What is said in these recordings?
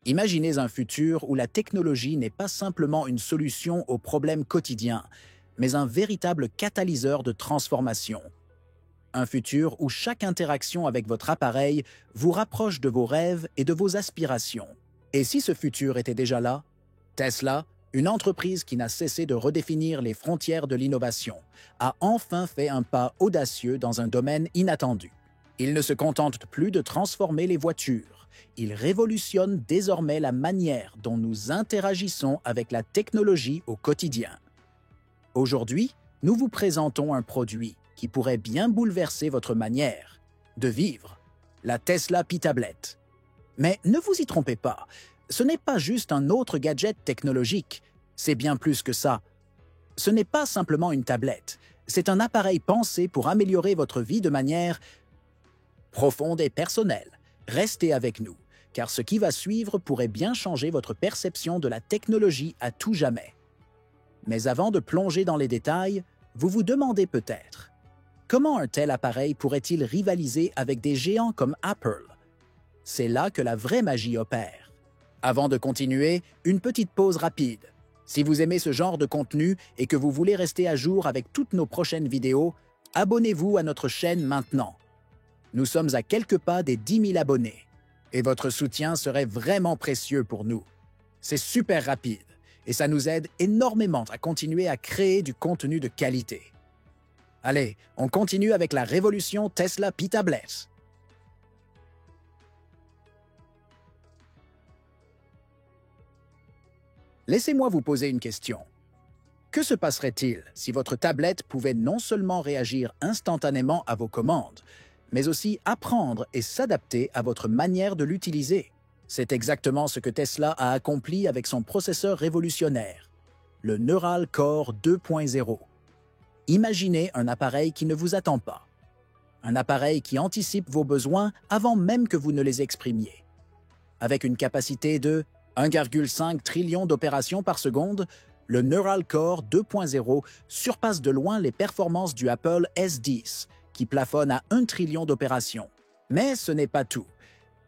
Imaginez un futur où la technologie n'est pas simplement une solution aux problèmes quotidiens, mais un véritable catalyseur de transformation. Un futur où chaque interaction avec votre appareil vous rapproche de vos rêves et de vos aspirations. Et si ce futur était déjà là? Tesla, une entreprise qui n'a cessé de redéfinir les frontières de l'innovation, a enfin fait un pas audacieux dans un domaine inattendu. Il ne se contente plus de transformer les voitures, il révolutionne désormais la manière dont nous interagissons avec la technologie au quotidien. Aujourd'hui, nous vous présentons un produit qui pourrait bien bouleverser votre manière de vivre, la Tesla Pi Tablet. Mais ne vous y trompez pas, ce n'est pas juste un autre gadget technologique, c'est bien plus que ça. Ce n'est pas simplement une tablette, c'est un appareil pensé pour améliorer votre vie de manière profonde et personnelle. Restez avec nous, car ce qui va suivre pourrait bien changer votre perception de la technologie à tout jamais. Mais avant de plonger dans les détails, vous vous demandez peut-être comment un tel appareil pourrait-il rivaliser avec des géants comme Apple? C'est là que la vraie magie opère. Avant de continuer, une petite pause rapide. Si vous aimez ce genre de contenu et que vous voulez rester à jour avec toutes nos prochaines vidéos, abonnez-vous à notre chaîne maintenant. Nous sommes à quelques pas des 10 000 abonnés et votre soutien serait vraiment précieux pour nous. C'est super rapide et ça nous aide énormément à continuer à créer du contenu de qualité. Allez, on continue avec la révolution Tesla Pi Tablet. Laissez-moi vous poser une question. Que se passerait-il si votre tablette pouvait non seulement réagir instantanément à vos commandes, mais aussi apprendre et s'adapter à votre manière de l'utiliser? C'est exactement ce que Tesla a accompli avec son processeur révolutionnaire, le Neural Core 2.0. Imaginez un appareil qui ne vous attend pas. Un appareil qui anticipe vos besoins avant même que vous ne les exprimiez. Avec une capacité de 1,5 trillion d'opérations par seconde, le Neural Core 2.0 surpasse de loin les performances du Apple S10, qui plafonne à 1 trillion d'opérations. Mais ce n'est pas tout.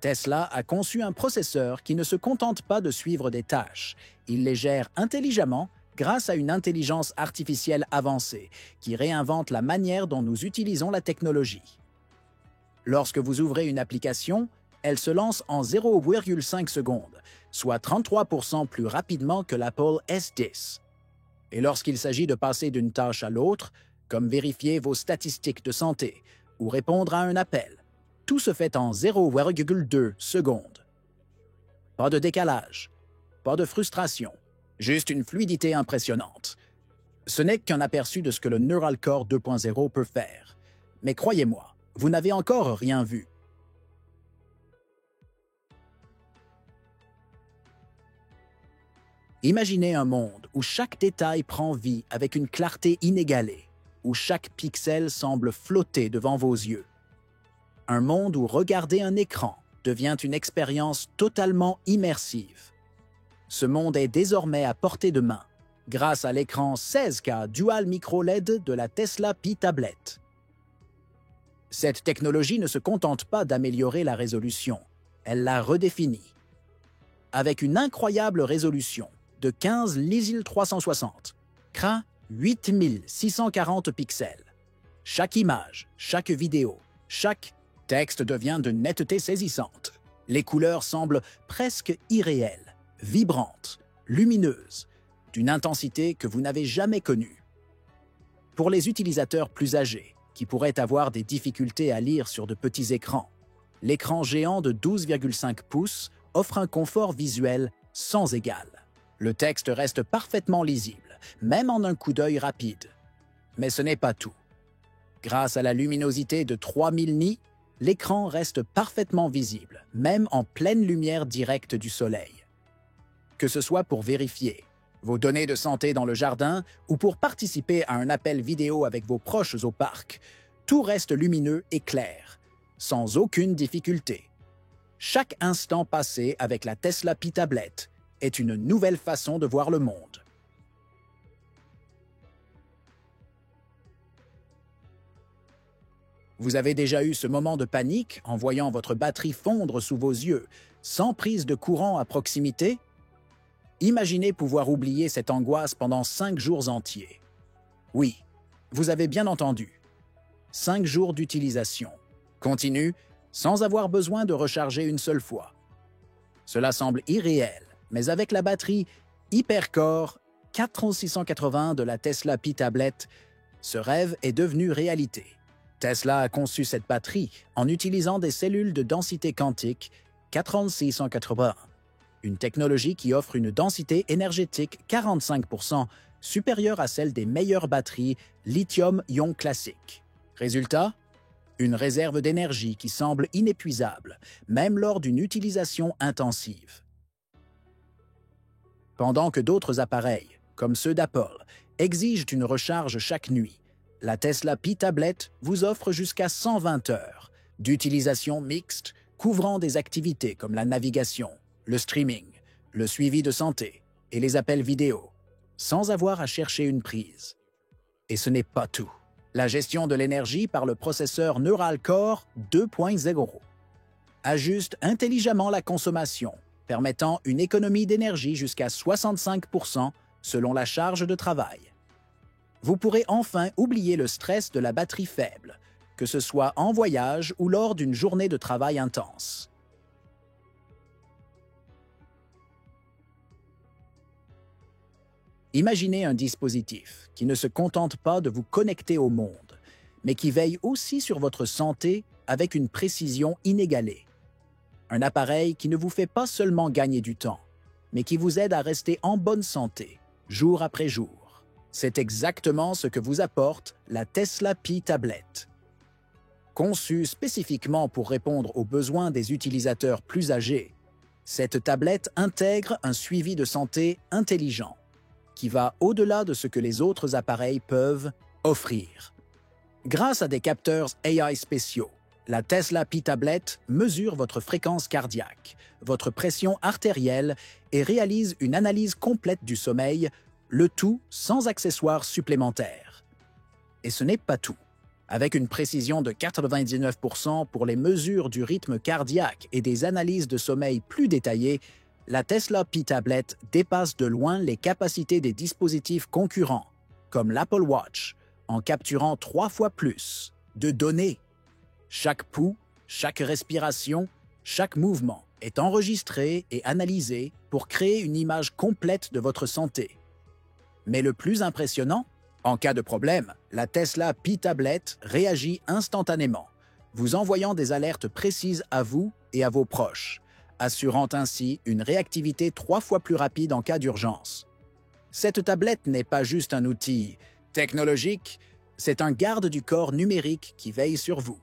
Tesla a conçu un processeur qui ne se contente pas de suivre des tâches. Il les gère intelligemment grâce à une intelligence artificielle avancée qui réinvente la manière dont nous utilisons la technologie. Lorsque vous ouvrez une application, elle se lance en 0,5 secondes, soit 33% plus rapidement que l'Apple S10. Et lorsqu'il s'agit de passer d'une tâche à l'autre, comme vérifier vos statistiques de santé ou répondre à un appel, tout se fait en 0,2 secondes. Pas de décalage, pas de frustration, juste une fluidité impressionnante. Ce n'est qu'un aperçu de ce que le Neural Core 2.0 peut faire. Mais croyez-moi, vous n'avez encore rien vu. Imaginez un monde où chaque détail prend vie avec une clarté inégalée, où chaque pixel semble flotter devant vos yeux. Un monde où regarder un écran devient une expérience totalement immersive. Ce monde est désormais à portée de main, grâce à l'écran 16K Dual Micro LED de la Tesla Pi Tablet. Cette technologie ne se contente pas d'améliorer la résolution, elle la redéfinit. Avec une incroyable résolution de 15 lysyl 360, CRA 8640 pixels. Chaque image, chaque vidéo, chaque texte devient de netteté saisissante. Les couleurs semblent presque irréelles, vibrantes, lumineuses, d'une intensité que vous n'avez jamais connue. Pour les utilisateurs plus âgés, qui pourraient avoir des difficultés à lire sur de petits écrans, l'écran géant de 12,5 pouces offre un confort visuel sans égal. Le texte reste parfaitement lisible, même en un coup d'œil rapide. Mais ce n'est pas tout. Grâce à la luminosité de 3000 nits, l'écran reste parfaitement visible, même en pleine lumière directe du soleil. Que ce soit pour vérifier vos données de santé dans le jardin ou pour participer à un appel vidéo avec vos proches au parc, tout reste lumineux et clair, sans aucune difficulté. Chaque instant passé avec la Tesla Pi Tablet est une nouvelle façon de voir le monde. Vous avez déjà eu ce moment de panique en voyant votre batterie fondre sous vos yeux, sans prise de courant à proximité? Imaginez pouvoir oublier cette angoisse pendant 5 jours entiers. Oui, vous avez bien entendu. 5 jours d'utilisation, continue, sans avoir besoin de recharger une seule fois. Cela semble irréel, mais avec la batterie Hypercore 4680 de la Tesla P-Tablet, ce rêve est devenu réalité. Tesla a conçu cette batterie en utilisant des cellules de densité quantique 4680, une technologie qui offre une densité énergétique 45% supérieure à celle des meilleures batteries lithium-ion classiques. Résultat? Une réserve d'énergie qui semble inépuisable, même lors d'une utilisation intensive. Pendant que d'autres appareils, comme ceux d'Apple, exigent une recharge chaque nuit, la Tesla P-Tablet vous offre jusqu'à 120 heures d'utilisation mixte couvrant des activités comme la navigation, le streaming, le suivi de santé et les appels vidéo, sans avoir à chercher une prise. Et ce n'est pas tout. La gestion de l'énergie par le processeur Neural Core 2.0 ajuste intelligemment la consommation, permettant une économie d'énergie jusqu'à 65% selon la charge de travail. Vous pourrez enfin oublier le stress de la batterie faible, que ce soit en voyage ou lors d'une journée de travail intense. Imaginez un dispositif qui ne se contente pas de vous connecter au monde, mais qui veille aussi sur votre santé avec une précision inégalée. Un appareil qui ne vous fait pas seulement gagner du temps, mais qui vous aide à rester en bonne santé, jour après jour. C'est exactement ce que vous apporte la Tesla P-Tablet. Conçue spécifiquement pour répondre aux besoins des utilisateurs plus âgés, cette tablette intègre un suivi de santé intelligent, qui va au-delà de ce que les autres appareils peuvent offrir. Grâce à des capteurs AI spéciaux, la Tesla P-Tablet mesure votre fréquence cardiaque, votre pression artérielle et réalise une analyse complète du sommeil, le tout sans accessoires supplémentaires. Et ce n'est pas tout. Avec une précision de 99% pour les mesures du rythme cardiaque et des analyses de sommeil plus détaillées, la Tesla P-Tablet dépasse de loin les capacités des dispositifs concurrents, comme l'Apple Watch, en capturant 3 fois plus de données. Chaque pouls, chaque respiration, chaque mouvement est enregistré et analysé pour créer une image complète de votre santé. Mais le plus impressionnant, en cas de problème, la Tesla P-Tablet réagit instantanément, vous envoyant des alertes précises à vous et à vos proches, assurant ainsi une réactivité 3 fois plus rapide en cas d'urgence. Cette tablette n'est pas juste un outil technologique, c'est un garde du corps numérique qui veille sur vous.